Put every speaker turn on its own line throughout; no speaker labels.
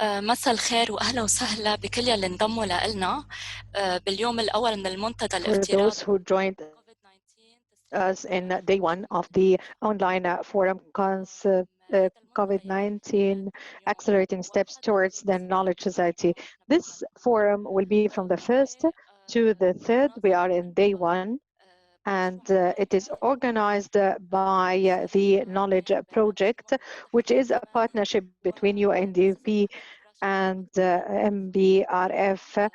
مساء الخير وأهلا وسهلا بكل يلي انضموا لنا باليوم الأول من المنتدى الافتراضي.
For those who joined us in day one of the online forum COVID-19 Accelerating Steps Towards the Knowledge Society. This forum will be from the 1st to the 3rd. We are in day one, and it is organized by the Knowledge Project, which is a partnership between UNDP and MBRF.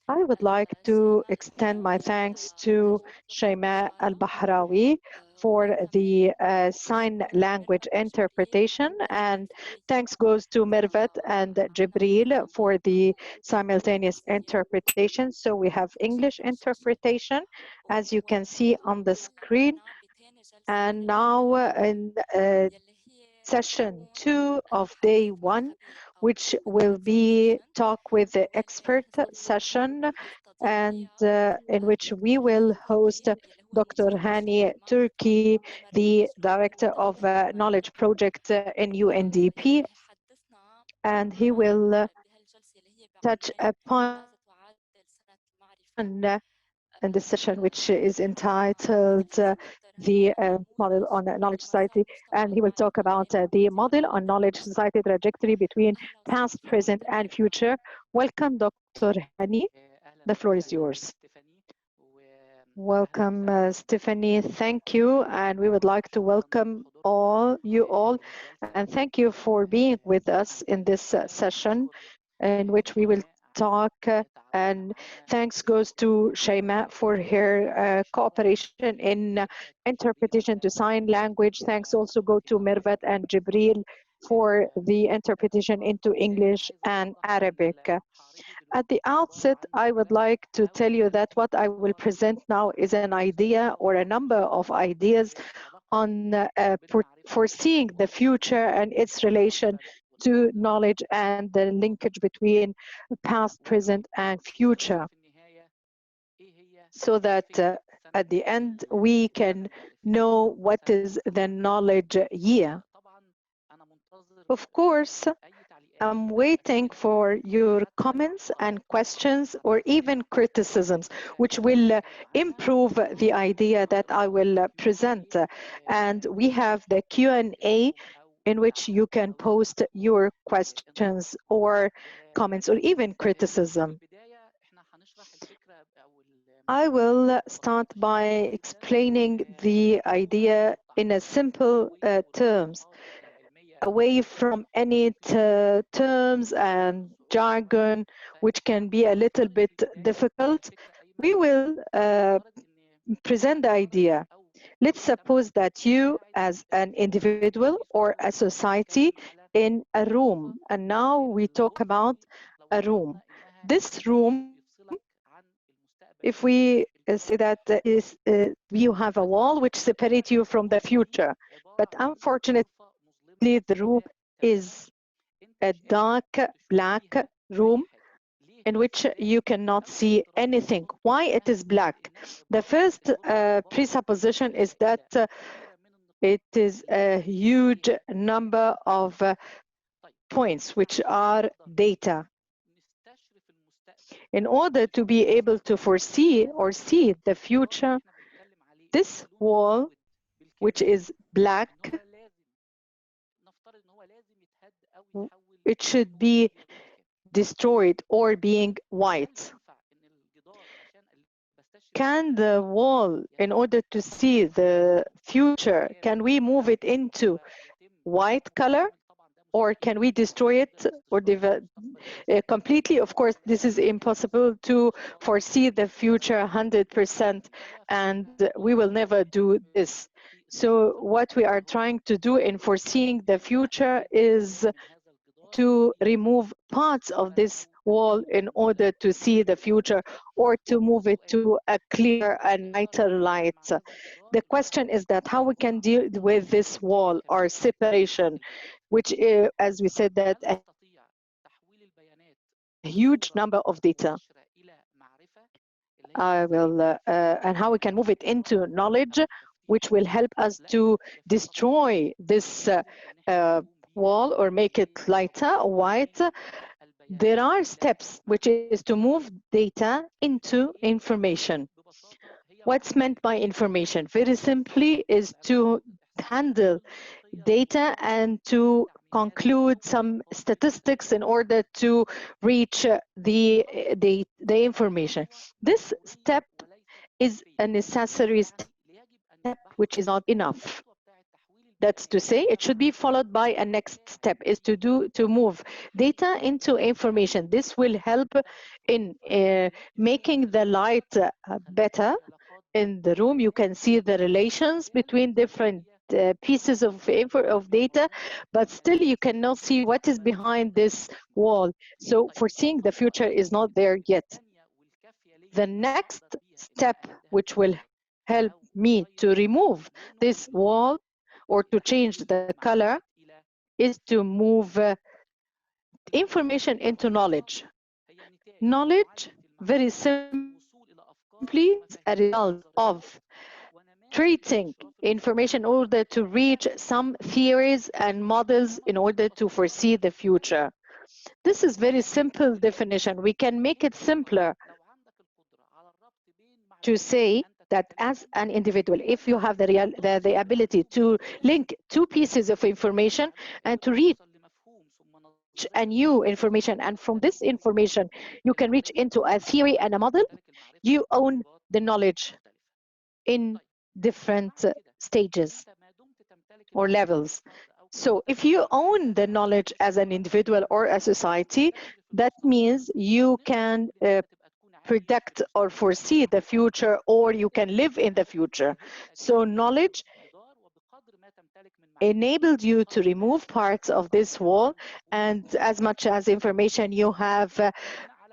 I would like to extend my thanks to Shayma Al-Bahrawi for the sign language interpretation, and thanks goes to Mervat and Jibril for the simultaneous interpretation. So we have English interpretation, as you can see on the screen. And now in session 2 of day 1, which will be talk with the expert session, and in which we will host Dr. Hani Turki, the Director of Knowledge Project in UNDP, and he will touch upon in this session, which is entitled the model on knowledge society, and he will talk about the model on knowledge society trajectory between past, present, and future. Welcome, Dr. Hani. The floor is yours. Welcome, Stephanie. Thank you, and we would like to welcome you all, and thank you for being with us in this session, in which we will talk. And thanks goes to Shayma for her cooperation in interpretation to sign language. Thanks also go to Mervat and Jibril for the interpretation into English and Arabic. At the outset, I would like to tell you that what I will present now is an idea or a number of ideas on foreseeing the future and its relation to knowledge and the linkage between past, present, and future, so that at the end we can know what is the knowledge year. Of course, I'm waiting for your comments and questions or even criticisms, which will improve the idea that I will present. And we have the Q&A in which you can post your questions or comments or even criticism. I will start by explaining the idea in a simple terms, away from any terms and jargon, which can be a little bit difficult. We will present the idea. Let's suppose that you, as an individual or a society, in a room, and now we talk about a room. This room, if we say that you have a wall which separates you from the future, but unfortunately the room is a dark black room in which you cannot see anything. Why it is black? The first presupposition is that it is a huge number of points which are data. In order to be able to foresee or see the future, this wall, which is black, it should be destroyed or being white. Can the wall, in order to see the future, can we move it into white color? Or can we destroy it or completely? Of course, this is impossible to foresee the future 100%, and we will never do this. So what we are trying to do in foreseeing the future is to remove parts of this wall in order to see the future, or to move it to a clear and lighter light. The question is that how we can deal with this wall or separation, which is, as we said, that a huge number of data. And how we can move it into knowledge, which will help us to destroy this wall or make it lighter or white, there are steps which is to move data into information. What's meant by information? Very simply is to handle data and to conclude some statistics in order to reach the information. This step is a necessary step which is not enough. That's to say, it should be followed by a next step is to move data into information. This will help in making the light better in the room. You can see the relations between different pieces of data, but still you cannot see what is behind this wall. So foreseeing the future is not there yet. The next step, which will help me to remove this wall or to change the color, is to move information into knowledge. Knowledge, very simply, is a result of treating information in order to reach some theories and models in order to foresee the future. This is very simple definition. We can make it simpler to say that as an individual, if you have the ability to link two pieces of information and to reach a new information, and from this information you can reach into a theory and a model, you own the knowledge in different stages or levels. So if you own the knowledge as an individual or a society, that means you can predict or foresee the future, or you can live in the future. So knowledge enabled you to remove parts of this wall, and as much as information you have,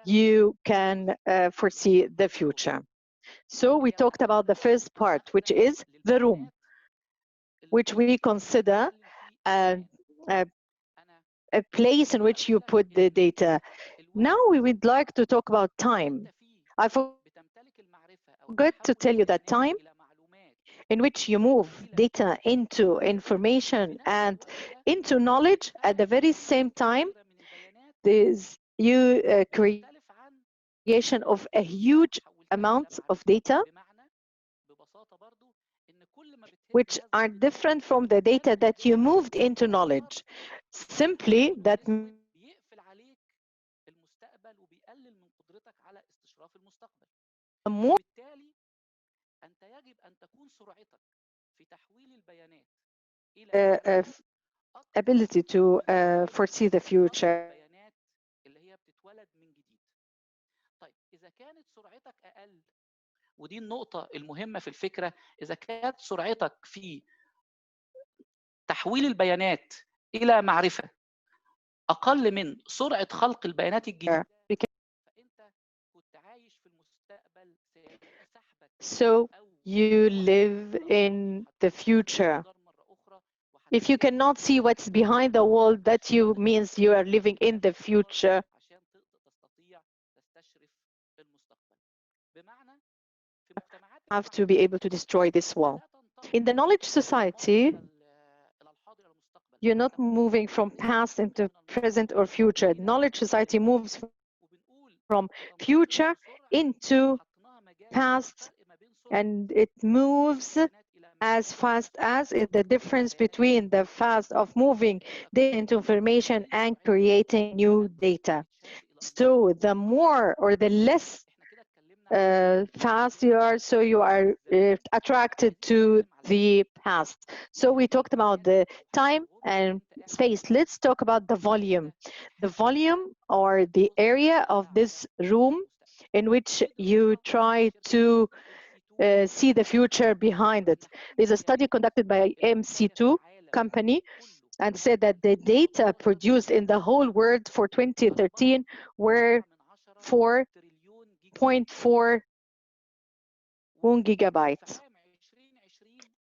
you can foresee the future. So we talked about the first part, which is the room, which we consider a place in which you put the data. Now we would like to talk about time. I forgot to tell you that time in which you move data into information and into knowledge at the very same time, there's creation of a huge amount of data which are different from the data that you moved into knowledge. Simply, that more ability to foresee the future.
ودي النقطة المهمة في الفكرة. إذا كانت سرعتك في تحويل البيانات إلى معرفة أقل من سرعة خلق البيانات الجديدة، فأنت كنت عايش في المستقبل سيتم سحبك.
So you live in the future. If you cannot see what's behind the wall, that means you are living in the future. Have to be able to destroy this wall. In the knowledge society, you're not moving from past into present or future. Knowledge society moves from future into past, and it moves as fast as the difference between the fast of moving data into information and creating new data. So the more or the less fast you are, so you are attracted to the past. So we talked about the time and space. Let's talk about the volume. The volume, or the area of this room in which you try to see the future behind it. There's a study conducted by MC2 company and said that the data produced in the whole world for 2013 were 4.41 gigabytes.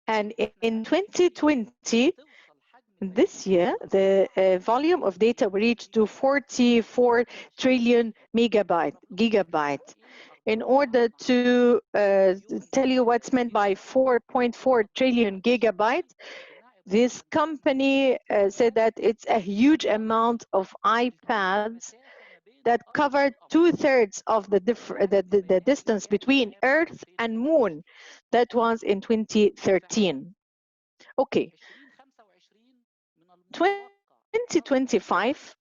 And in 2020, this year, the volume of data will reach to 44 trillion gigabyte. In order to tell you what's meant by 4.4 trillion gigabyte, This company said that it's a huge amount of iPads that covered 2/3 of the distance between Earth and Moon. That was in 2013. Okay, 2025,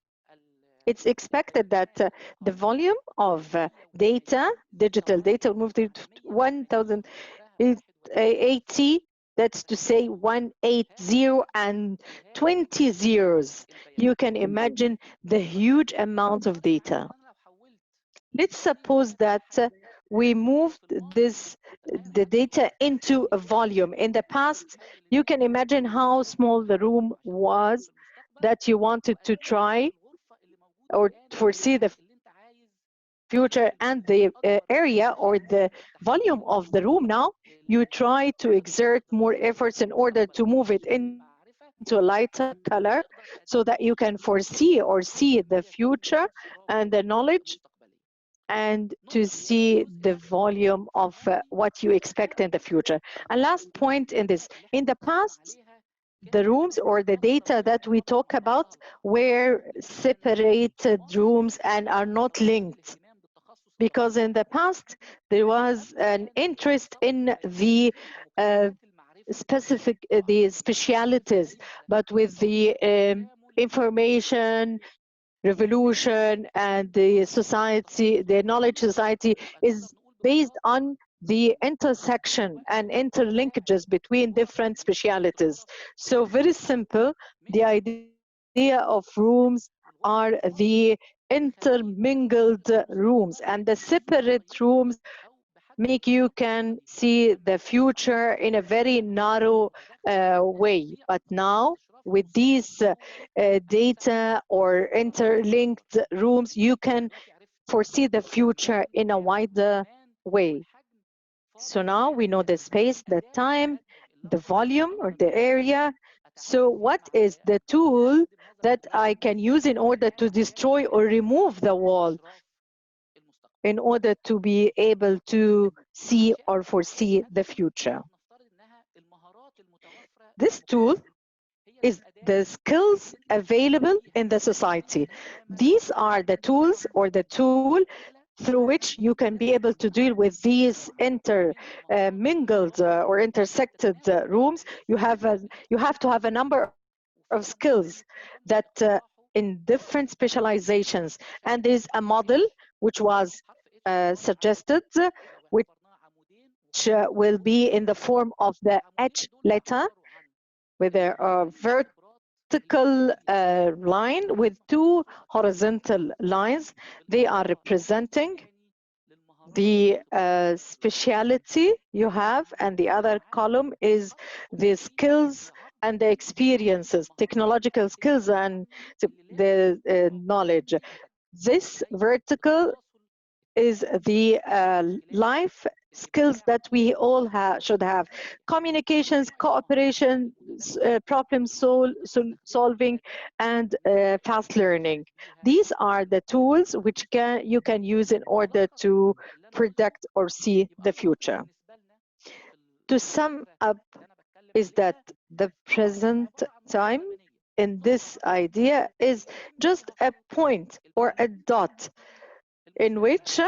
it's expected that the volume of data, digital data, will move to 1,080. That's to say 180 and 20 zeros. You can imagine the huge amount of data. Let's suppose that we moved the data into a volume. In the past, you can imagine how small the room was that you wanted to try or foresee the future, and the area or the volume of the room. Now you try to exert more efforts in order to move it into a lighter color so that you can foresee or see the future and the knowledge, and to see the volume of what you expect in the future. And last point in this, in the past, the rooms or the data that we talk about were separated rooms and are not linked, because in the past there was an interest in the the specialities, but with the information revolution and the society, the knowledge society is based on the intersection and interlinkages between different specialities. So very simple, the idea of rooms are the intermingled rooms, and the separate rooms make you can see the future in a very narrow way. But now with these data or interlinked rooms, you can foresee the future in a wider way. So now we know the space, the time, the volume or the area. So what is the tool that I can use in order to destroy or remove the wall in order to be able to see or foresee the future? This tool is the skills available in the society. These are the tools or the tool through which you can be able to deal with these intermingled or intersected rooms. You have to have a number of skills that in different specializations, and there is a model which was suggested, which will be in the form of the H letter with a vertical line with two horizontal lines. They are representing the speciality you have, and the other column is the skills and the experiences, technological skills and the knowledge. This vertical is the life skills that we all should have: communications, cooperation, problem solving, and fast learning. These are the tools which you can use in order to predict or see the future. To sum up, is that the present time in this idea is just a point or a dot in which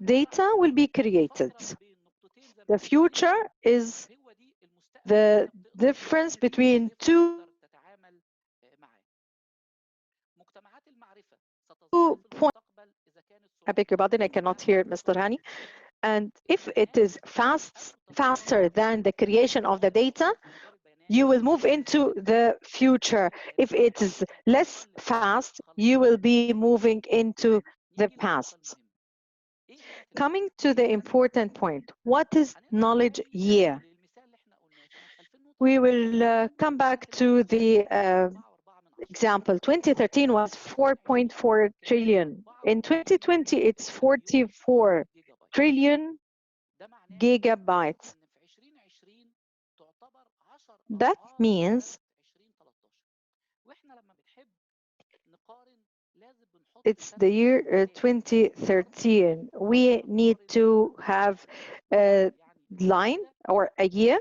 data will be created. The future is the difference between two points. I beg your pardon, I cannot hear Mr. Hani. And if it is faster than the creation of the data, you will move into the future. If it is less fast, you will be moving into the past. Coming to the important point, what is knowledge year? We will come back to the example. 2013 was 4.4 trillion. In 2020, it's 44 trillion gigabytes. That means it's the year 2013. We need to have a line or a year,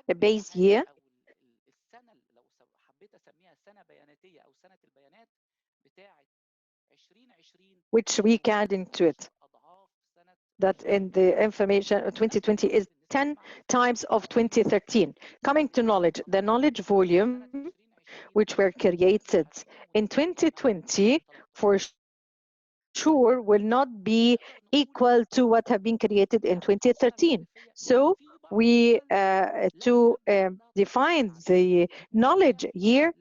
a base year, which we can add into it. That in the information 2020 is 10 times of 2013. Coming to knowledge, the knowledge volume which were created in 2020 for sure will not be equal to what have been created in 2013. So we to define the knowledge year,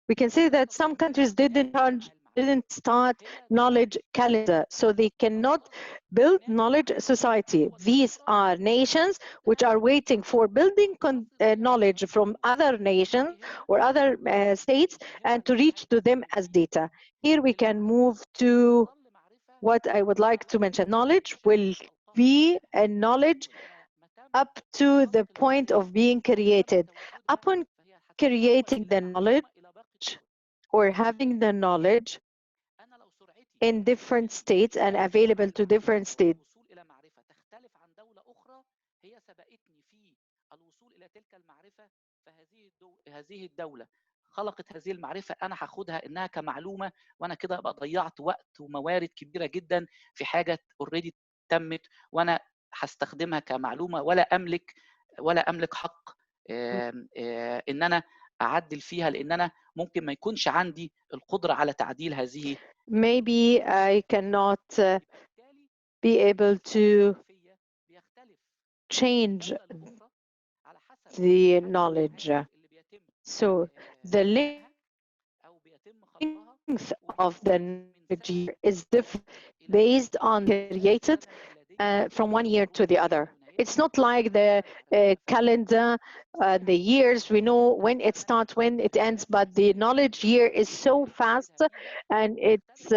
we can say that some countries didn't start knowledge calendar, so they cannot build knowledge society. These are nations which are waiting for building knowledge from other nations or other states and to reach to them as data. Here we can move to what I would like to mention. Knowledge will be a knowledge up to the point of being created. Upon creating the knowledge or having the knowledge in different states and available to different states,
هذه الدولة خلقت هذه المعرفة، أنا هاخدها إنها كمعلومة، وأنا كده أبقى ضيعت وقت وموارد كبيرة جدا في حاجة اوريدي تمت، وأنا هستخدمها كمعلومة ولا أملك حق إن أنا أعدل فيها، لأن أنا ممكن ما يكونش عندي القدرة على تعديل هذه.
Maybe I cannot be able to change the knowledge. So the length of the knowledge year is different based on created from one year to the other. It's not like the calendar, the years, we know when it starts, when it ends, but the knowledge year is so fast and its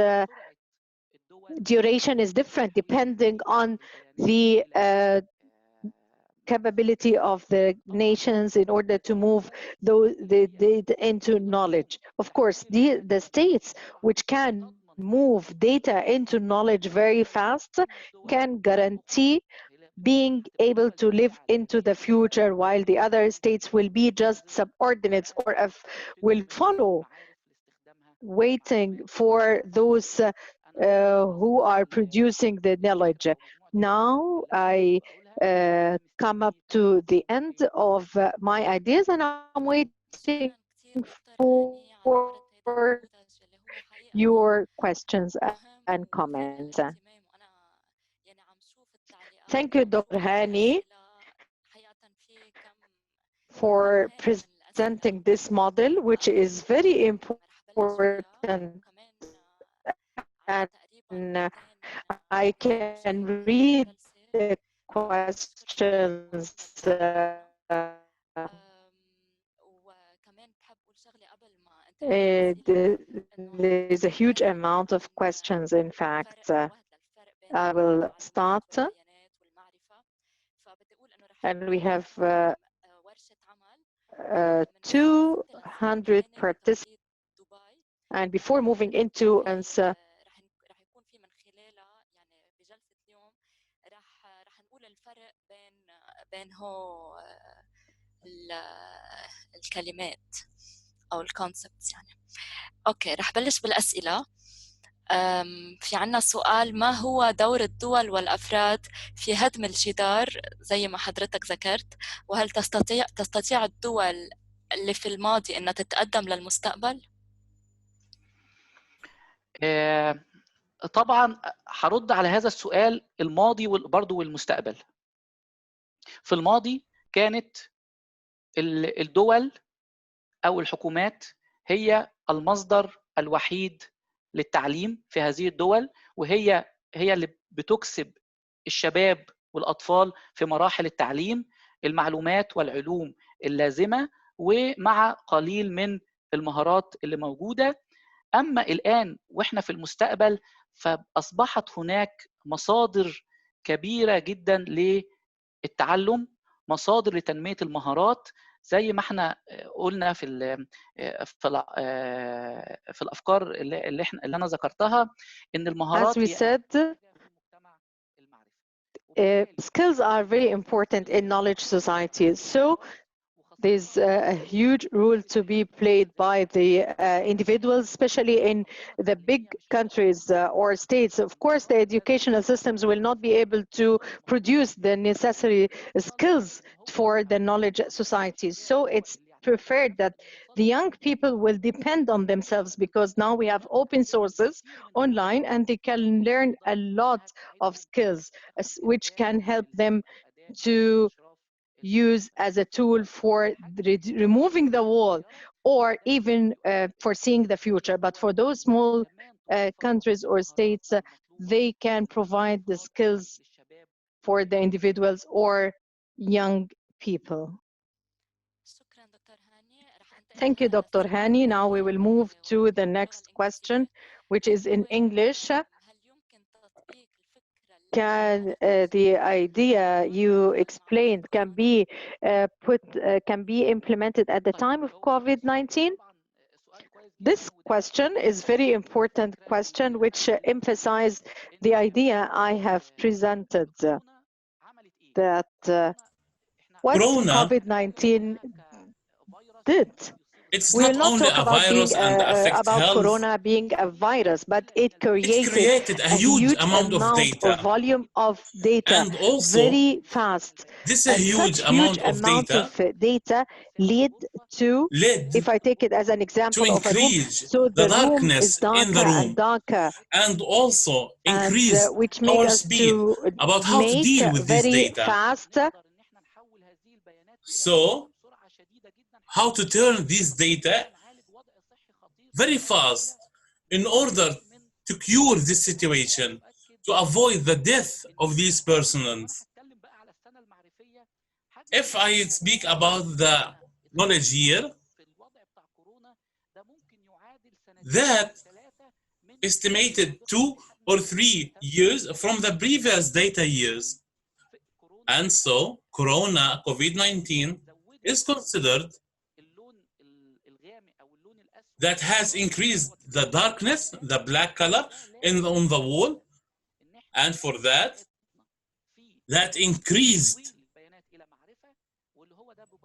duration is different depending on the capability of the nations in order to move the data into knowledge. Of course, the states which can move data into knowledge very fast can guarantee being able to live into the future, while the other states will be just subordinates or will follow, waiting for those who are producing the knowledge. Now I come up to the end of my ideas, and I'm waiting for your questions and comments. Thank you, Dr. Hani, for presenting this model, which is very important, and I can read the questions. There's a huge amount of questions, in fact. I will start. And we have 200 participants. And before moving into
بين هو الكلمات أو الكونسبتس يعني. أوكي، رح بلش بالأسئلة. في عنا سؤال: ما هو دور الدول والأفراد في هدم الجدار زي ما حضرتك ذكرت؟ وهل تستطيع الدول اللي في الماضي أنها تتقدم للمستقبل؟
طبعا هرد على هذا السؤال الماضي برضه والمستقبل. في الماضي كانت الدول أو الحكومات هي المصدر الوحيد للتعليم في هذه الدول، وهي اللي بتكسب الشباب والأطفال في مراحل التعليم المعلومات والعلوم اللازمة، ومع قليل من المهارات اللي موجودة. أما الآن وإحنا في المستقبل فأصبحت هناك مصادر كبيرة جدا للتعلم، مصادر لتنمية المهارات، زي ما احنا قلنا في الافكار اللي انا ذكرتها، ان المهارات
As we said, skills are very important in knowledge societies. So there's a huge role to be played by the individuals, especially in the big countries or states. Of course, the educational systems will not be able to produce the necessary skills for the knowledge societies. So it's preferred that the young people will depend on themselves, because now we have open sources online and they can learn a lot of skills which can help them to use as a tool for removing the wall, or even foreseeing the future. But for those small countries or states, they can provide the skills for the individuals or young people. Thank you, Dr. Hani. Now we will move to the next question, which is in English. Can the idea you explained can be implemented at the time of COVID-19? This question is very important question, which emphasized the idea I have presented, that what COVID-19 did.
It's
We will
not
not
only
talk
a
about
virus and affect
about
health.
Corona being a virus, but it
It
created
created a huge amount of
or
data.
volume of data
And also,
very fast.
this
And
huge
such huge
amount of
data led to, if I take it as an
to
example of a room,
increase
so
the
the room is
darkness in the
darker and
room,
darker,
and also
and
increase
which make
our
us
speed
to
about how to
make
deal with this
very
data.
fast.
So, how to turn this data very fast in order to cure this situation, to avoid the death of these persons. If I speak about the knowledge year, that estimated 2 or 3 years from the previous data years. And so, Corona, COVID-19 is considered that has increased the darkness, the black color on the wall, and for that, that increased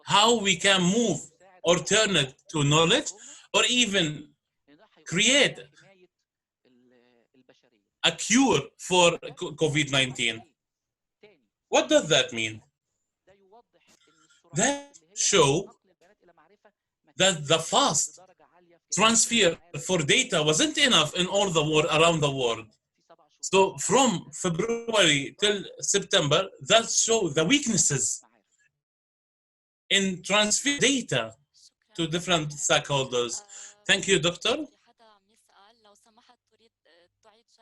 how we can move or turn it to knowledge, or even create a cure for COVID-19. What does that mean? That show that the fast transfer for data wasn't enough in all the world, around the world. So from February till September, that show the weaknesses in transfer data to different stakeholders. Thank you, doctor.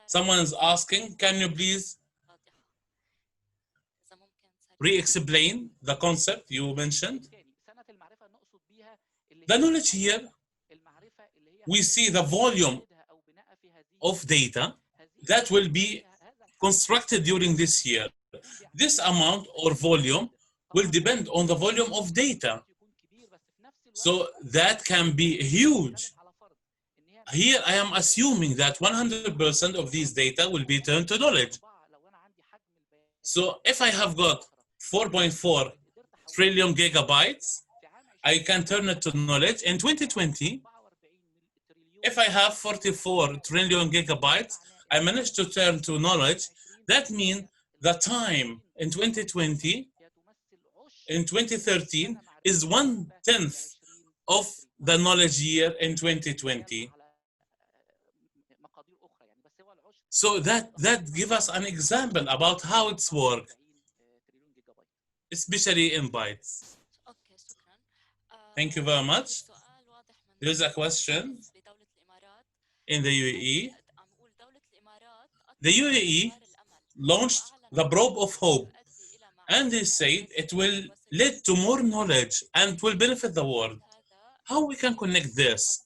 Someone is asking, can you please re-explain the concept you mentioned? The knowledge here, we see the volume of data that will be constructed during this year. This amount or volume will depend on the volume of data. So that can be huge. Here I am assuming that 100% of these data will be turned to knowledge. So if I have got 4.4 trillion gigabytes, I can turn it to knowledge. In 2020, if I have 44 trillion gigabytes, I managed to turn to knowledge. That means the time in 2020, in 2013, is 1/10 of the knowledge year in 2020. So that gives us an example about how it's work, especially in bytes. Thank you very much. There's a question in the UAE. The UAE launched the probe of hope, and they said it will lead to more knowledge and will benefit the world. How we can connect this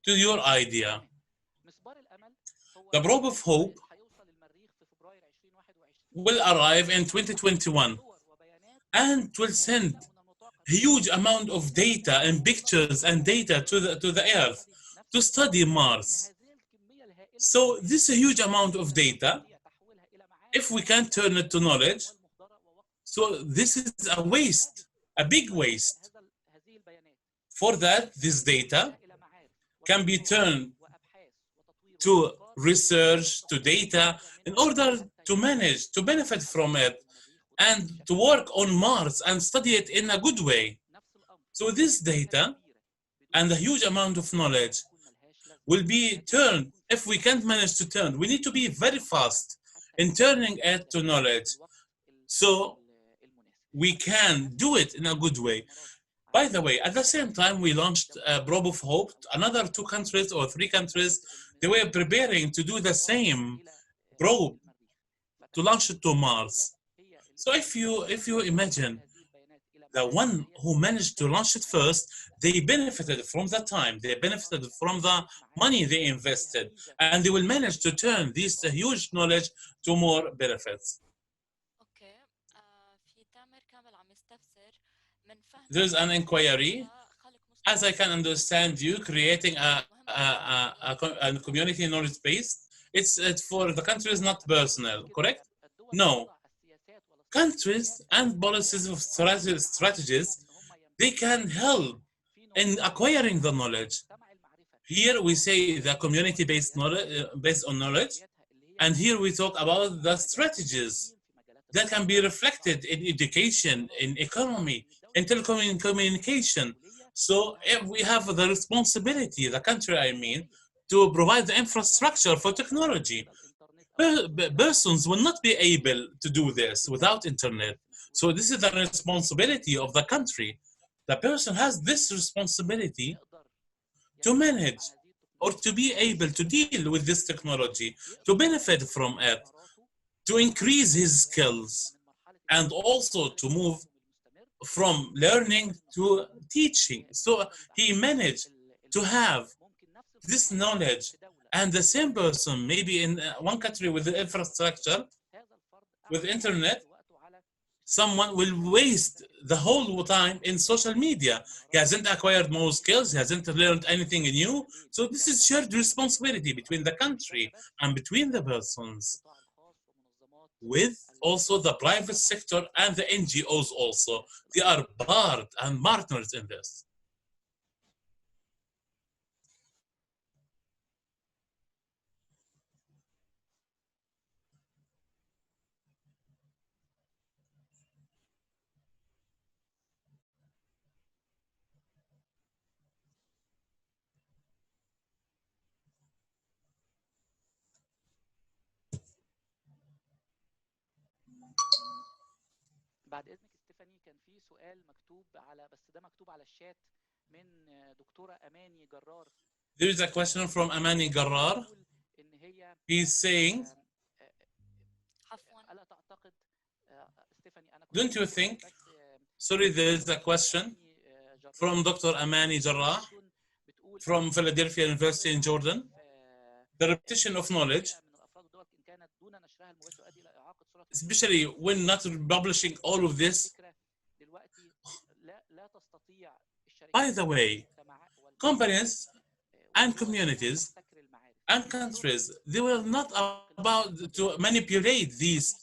to your idea? The probe of hope will arrive in 2021 and will send huge amount of data and pictures and data to the Earth to study Mars. So this is a huge amount of data. If we can turn it to knowledge, so this is a waste a big waste. For that, this data can be turned to research, to data, in order to manage, to benefit from it, and to work on Mars and study it in a good way. So this data and a huge amount of knowledge will be turned, if we can't manage to turn, we need to be very fast in turning it to knowledge, so we can do it in a good way. By the way, at the same time, we launched a Probe of Hope. Another 2 countries or 3 countries, they were preparing to do the same probe to launch it to Mars. So if you imagine the one who managed to launch it first, they benefited from the time, they benefited from the money they invested, and they will manage to turn this huge knowledge to more benefits. There's an inquiry. As I can understand you, creating a community knowledge base, it's for the countries, not personal, correct? No. Countries and policies of strategies, they can help in acquiring the knowledge. Here we say the community-based knowledge, based on knowledge, and here we talk about the strategies that can be reflected in education, in economy, in telecommunication. So if we have the responsibility, the country I mean, to provide the infrastructure for technology. Persons will not be able to do this without internet. So this is the responsibility of the country. The person has this responsibility to manage or to be able to deal with this technology, to benefit from it, to increase his skills, and also to move from learning to teaching. So he managed to have this knowledge, and the same person, maybe in one country with the infrastructure, with internet, someone will waste the whole time in social media. He hasn't acquired more skills, he hasn't learned anything new. So this is shared responsibility between the country and between the persons, with also the private sector and the NGOs also. They are part and partners in this.
بعد اذنك ستيفاني، كان في سؤال مكتوب على، بس ده مكتوب على الشات من دكتوره اماني جرار.
There is a question from Amani Garrar. He's saying,
الا تعتقد ستيفاني انا
don't you think, sorry, there is a question from Dr. Amani Jarrah from Philadelphia University in Jordan. The repetition of knowledge, especially when not publishing all of this. By the way, companies and communities and countries, they were not about to manipulate these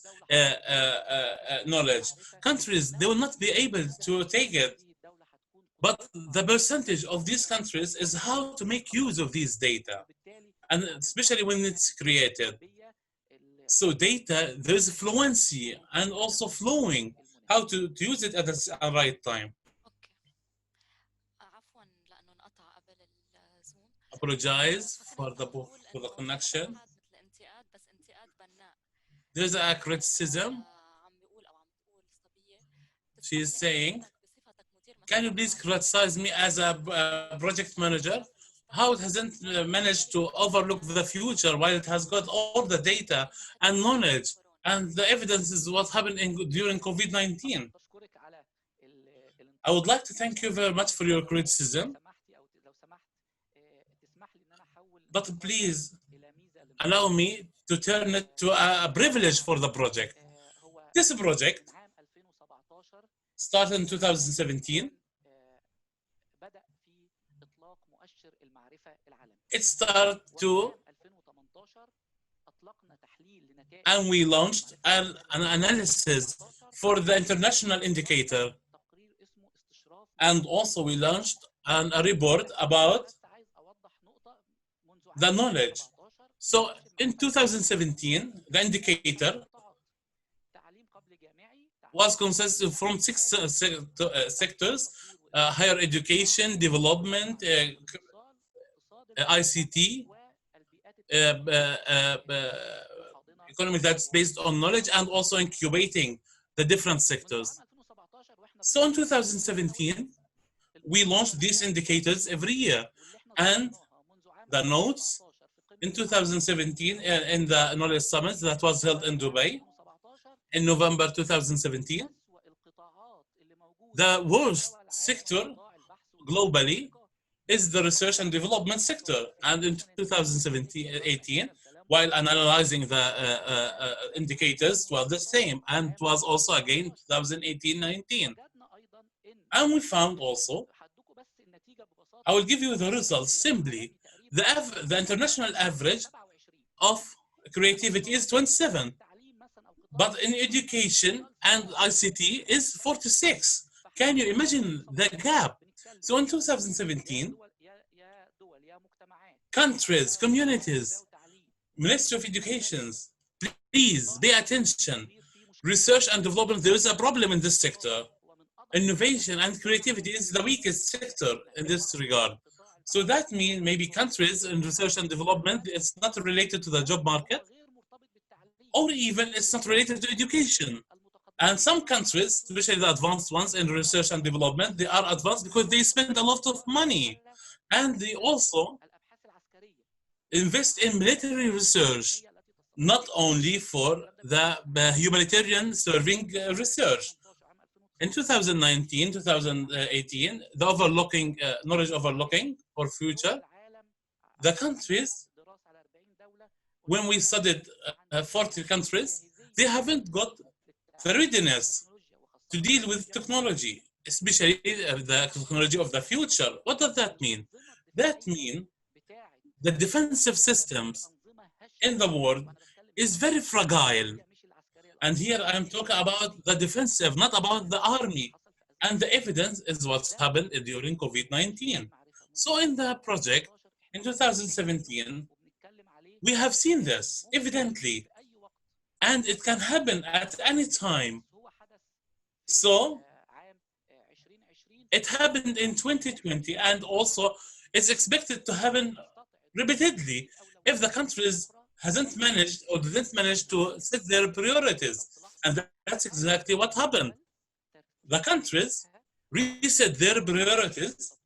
knowledge. Countries, they will not be able to take it. But the percentage of these countries is how to make use of these data, and especially when it's created. So data, there is fluency and also flowing, how to use it at the right time. Apologize for the connection. There's a criticism. She is saying, can you please criticize me as a project manager? How it hasn't managed to overlook the future while it has got all the data and knowledge and the evidence is what happened during COVID-19. I would like to thank you very much for your criticism, but please allow me to turn it to a privilege for the project. This project started in 2017. It started to, and we launched an analysis for the international indicator. And also we launched a report about the knowledge. So in 2017, the indicator was consisted from 6 sectors: higher education, development, ICT, economy that's based on knowledge, and also incubating the different sectors. So in 2017, we launched these indicators every year, and the notes in 2017 in the Knowledge Summit that was held in Dubai in November 2017, the worst sector globally is the research and development sector. And in 2017-18, while analyzing the indicators, it was the same, and it was also again 2018-19. And we found also, I will give you the results simply. The international average of creativity is 27, but in education and ICT is 46. Can you imagine the gap? So in 2017, countries, communities, Ministry of Education, please pay attention. Research and development, there is a problem in this sector. Innovation and creativity is the weakest sector in this regard. So that means maybe countries in research and development, it's not related to the job market, or even it's not related to education. And some countries, especially the advanced ones in research and development, they are advanced because they spend a lot of money. And they also invest in military research, not only for the humanitarian serving research. In 2019, 2018, the overlooking, knowledge overlooking for future, the countries, when we studied 40 countries, they haven't got the readiness to deal with technology, especially the technology of the future. What does that mean? That means the defensive systems in the world is very fragile. And here I am talking about the defensive, not about the army. And the evidence is what's happened during COVID-19. So in the project in 2017, we have seen this evidently, and it can happen at any time. So it happened in 2020, and also it's expected to happen repeatedly if the countries hasn't managed or didn't manage to set their priorities. And that's exactly what happened. The countries reset their priorities,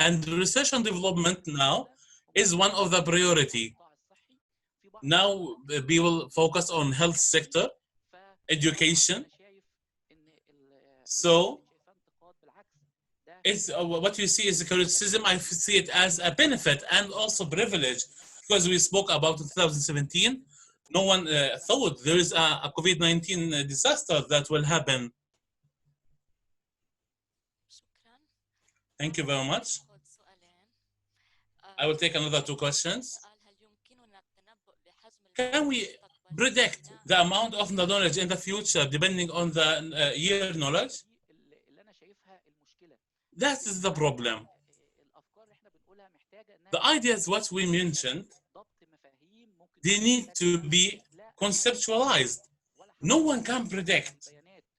and research and development now is one of the priority. Now we will focus on health sector, education. So it's what you see is a criticism. I see it as a benefit and also privilege, because we spoke about 2017. No one thought there is a COVID-19 disaster that will happen. Thank you very much. I will take another 2 questions. Can we predict the amount of the knowledge in the future depending on the year knowledge? That is the problem. The ideas what we mentioned, they need to be conceptualized. No one can predict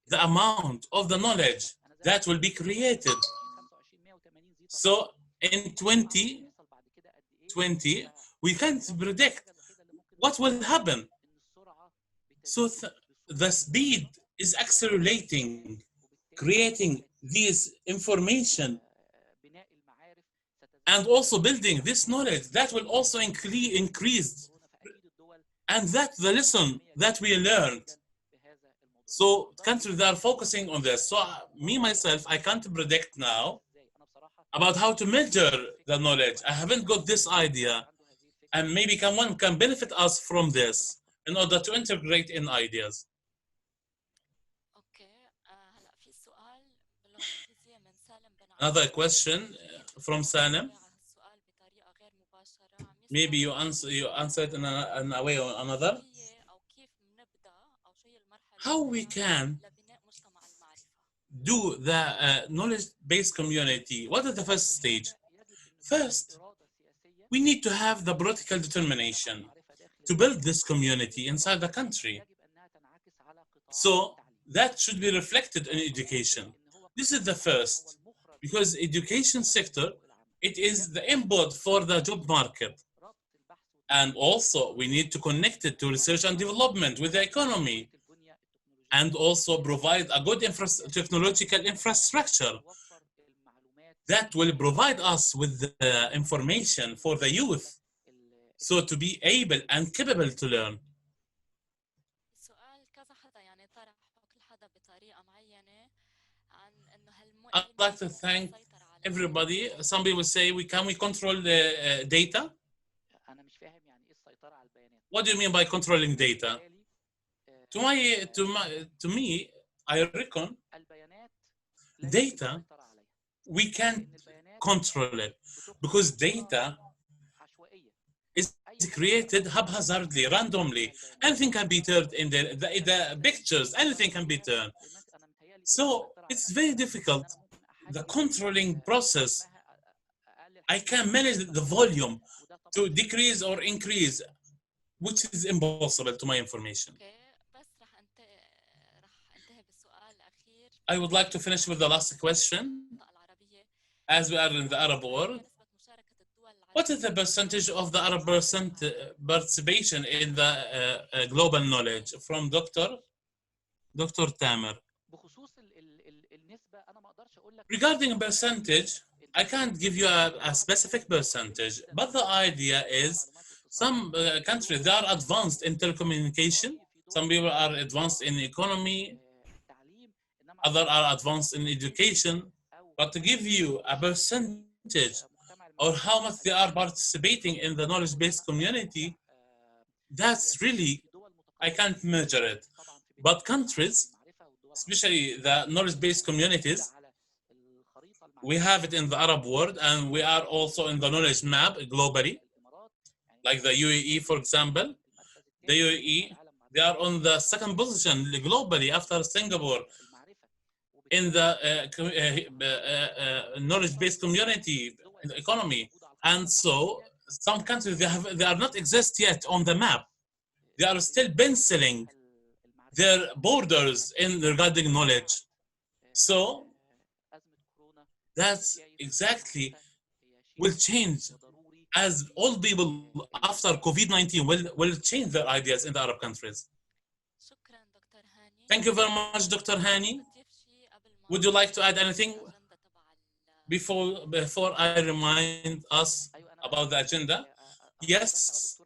the amount of the knowledge that will be created. So in 2020, we can't predict what will happen. So the speed is accelerating, creating this information, and also building this knowledge that will also increase. And that's the lesson that we learned. So countries are focusing on this. So me, myself, I can't predict now about how to measure the knowledge. I haven't got this idea. And maybe one can benefit us from this in order to integrate in ideas. Another question from Salim. Maybe you answered in a way or another. How we can do the knowledge-based community, what is the first stage? First, we need to have the political determination to build this community inside the country. So that should be reflected in education. This is the first, because education sector, it is the input for the job market. And also we need to connect it to research and development with the economy, and also provide a good technological infrastructure that will provide us with the information for the youth, so to be able and capable to learn. I'd like to thank everybody. Some people say, can we control the data? What do you mean by controlling data? To me, I reckon data, we can't control it, because data is created haphazardly, randomly. Anything can be turned in the pictures, anything can be turned. So it's very difficult, the controlling process. I can manage the volume to decrease or increase, which is impossible to my information. I would like to finish with the last question. As we are in the Arab world, what is the percentage of the Arab participation in the global knowledge? From Dr. Tamer. Regarding a percentage, I can't give you a specific percentage, but the idea is some countries, they are advanced in telecommunication, some people are advanced in economy, others are advanced in education, but to give you a percentage or how much they are participating in the knowledge-based community, that's really, I can't measure it. But countries, especially the knowledge-based communities, we have it in the Arab world, and we are also in the knowledge map globally, like the UAE, for example. The UAE, they are on the second position globally after Singapore in the knowledge-based community economy. And so some countries, they are not exist yet on the map. They are still penciling their borders in regarding knowledge. So that's exactly will change, as all people after COVID-19 will change their ideas in the Arab countries. Thank you very much, Dr. Hani. Would you like to add anything before I remind us about the agenda? Yes,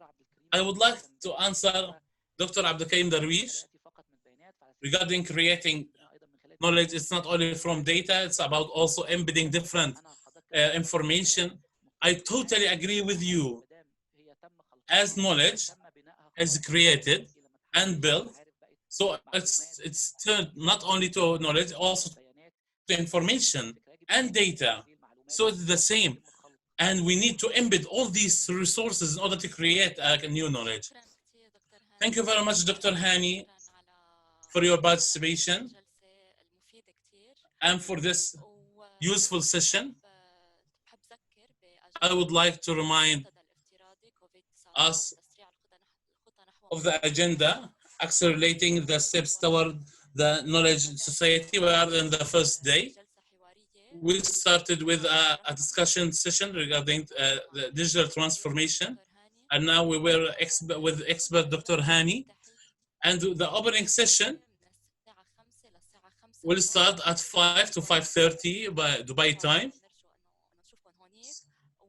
I would like to answer Dr. Abdelkarim Darwish regarding creating knowledge. It's not only from data, it's about also embedding different information. I totally agree with you. As knowledge is created and built, so it's turned not only to knowledge, also to information and data. So it's the same. And we need to embed all these resources in order to create a new knowledge. Thank you very much, Dr. Hani, for your participation and for this useful session. I would like to remind us of the agenda, accelerating the steps toward the knowledge society. We are in the first day. We started with a discussion session regarding the digital transformation, and now we were with expert Dr. Hani, and the opening session will start at 5 to 5:30 by Dubai time.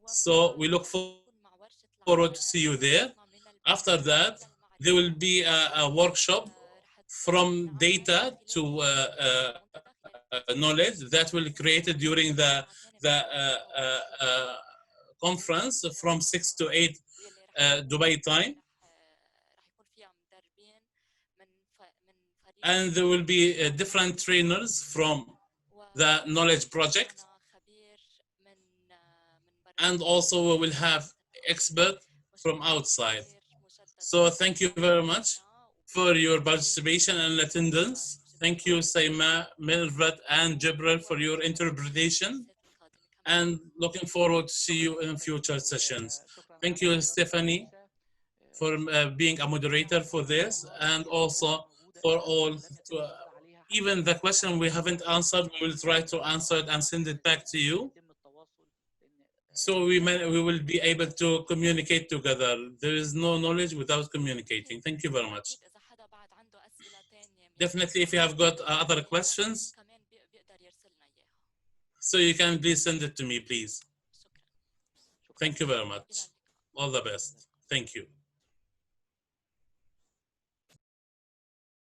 So we look forward to see you there. After that, there will be a workshop from data to knowledge that will be created during the conference from 6 to 8 Dubai time. And there will be different trainers from the knowledge project. And also we will have experts from outside. So thank you very much for your participation and attendance. Thank you, Saima, Milvat, and Jibril for your interpretation. And looking forward to see you in future sessions. Thank you, Stephanie, for being a moderator for this, and also for all. Even the question we haven't answered, we will try to answer it and send it back to you. So we will be able to communicate together. There is no knowledge without communicating. Thank you very much. Definitely, if you have got other questions, so you can please send it to me, please. Thank you very much. All the best. Thank you.